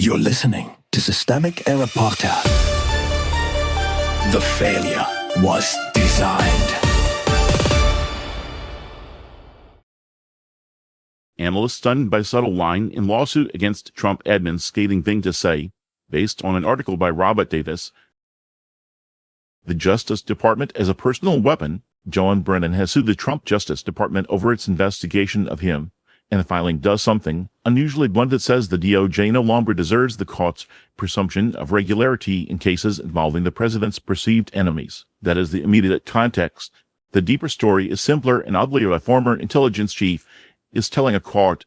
You're listening to Systemic Error Podcast. The failure was designed. Analyst stunned by subtle line in lawsuit against Trump admin's scathing thing to say, based on an article by Robert Davis. The Justice Department as a personal weapon. John Brennan has sued the Trump Justice Department over its investigation of him, and the filing does something unusually blunt that says the DOJ no longer deserves the court's presumption of regularity in cases involving the president's perceived enemies. That is the immediate context. The deeper story is simpler and uglier. A former intelligence chief is telling a court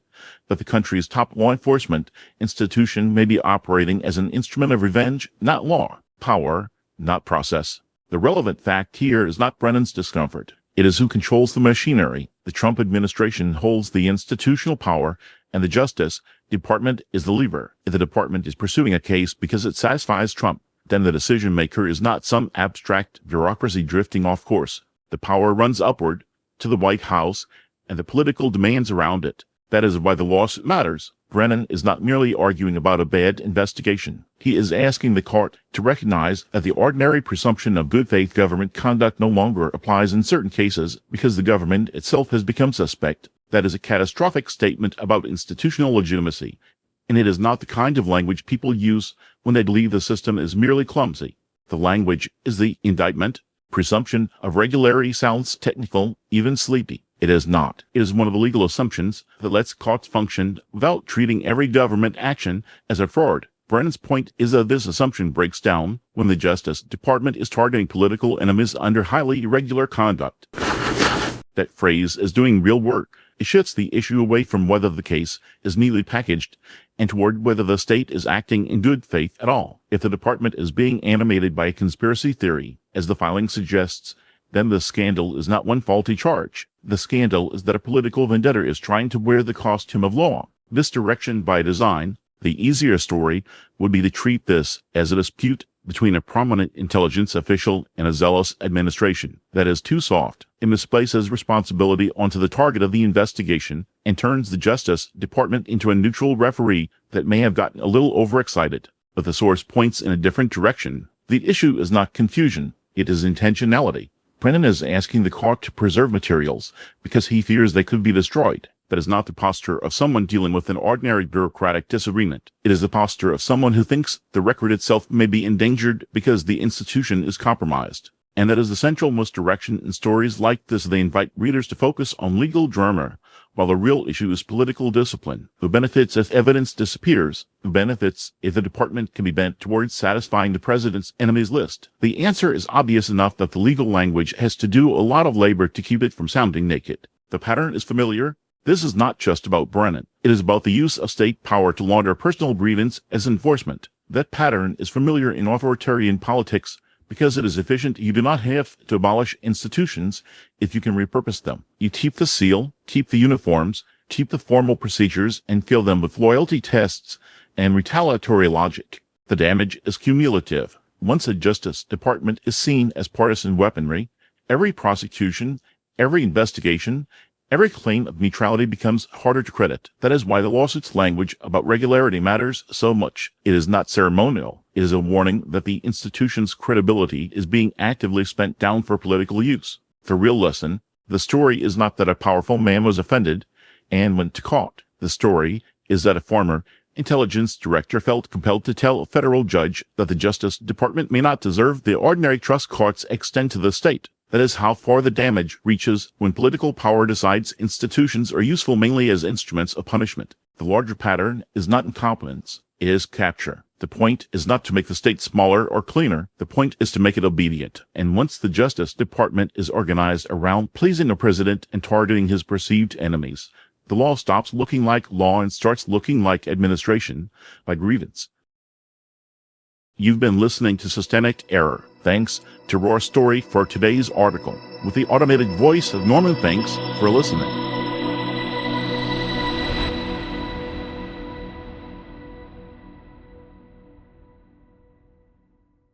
that the country's top law enforcement institution may be operating as an instrument of revenge, not law, power, not process. The relevant fact here is not Brennan's discomfort. It is who controls the machinery. The Trump administration holds the institutional power, and the Justice Department is the lever. If the department is pursuing a case because it satisfies Trump, then the decision maker is not some abstract bureaucracy drifting off course. The power runs upward to the White House and the political demands around it. That is why the lawsuit matters. Brennan is not merely arguing about a bad investigation. He is asking the court to recognize that the ordinary presumption of good faith government conduct no longer applies in certain cases because the government itself has become suspect. That is a catastrophic statement about institutional legitimacy, and it is not the kind of language people use when they believe the system is merely clumsy. The language is the indictment. Presumption of regularity sounds technical, even sleepy. It is not. It is one of the legal assumptions that lets courts function without treating every government action as a fraud. Brennan's point is that this assumption breaks down when the Justice Department is targeting political enemies under highly irregular conduct. That phrase is doing real work. It shifts the issue away from whether the case is neatly packaged and toward whether the state is acting in good faith at all. If the department is being animated by a conspiracy theory, as the filing suggests, then the scandal is not one faulty charge. The scandal is that a political vendetta is trying to wear the costume of law. This direction by design. The easier story would be to treat this as a dispute between a prominent intelligence official and a zealous administration. That is too soft. It misplaces responsibility onto the target of the investigation and turns the Justice Department into a neutral referee that may have gotten a little overexcited. But the source points in a different direction. The issue is not confusion. It is intentionality. Brennan is asking the court to preserve materials because he fears they could be destroyed. That is not the posture of someone dealing with an ordinary bureaucratic disagreement. It is the posture of someone who thinks the record itself may be endangered because the institution is compromised. And that is the central misdirection in stories like this. They invite readers to focus on legal drama, while the real issue is political discipline. Who benefits if evidence disappears? Who benefits if the department can be bent towards satisfying the president's enemies list? The answer is obvious enough that the legal language has to do a lot of labor to keep it from sounding naked. The pattern is familiar. This is not just about Brennan. It is about the use of state power to launder personal grievance as enforcement. That pattern is familiar in authoritarian politics because it is efficient. You do not have to abolish institutions if you can repurpose them. You keep the seal, keep the uniforms, keep the formal procedures, and fill them with loyalty tests and retaliatory logic. The damage is cumulative. Once a Justice Department is seen as partisan weaponry, every prosecution, every investigation, every claim of neutrality becomes harder to credit. That is why the lawsuit's language about regularity matters so much. It is not ceremonial. It is a warning that the institution's credibility is being actively spent down for political use. The real lesson, the story is not that a powerful man was offended and went to court. The story is that a former intelligence director felt compelled to tell a federal judge that the Justice Department may not deserve the ordinary trust courts extend to the state. That is how far the damage reaches when political power decides institutions are useful mainly as instruments of punishment. The larger pattern is not incompetence, it is capture. The point is not to make the state smaller or cleaner. The point is to make it obedient. And once the Justice Department is organized around pleasing the president and targeting his perceived enemies, the law stops looking like law and starts looking like administration, like grievance. You've been listening to Systemic Error. Thanks to Raw Story for today's article, with the automated voice of Norman. Thanks for listening.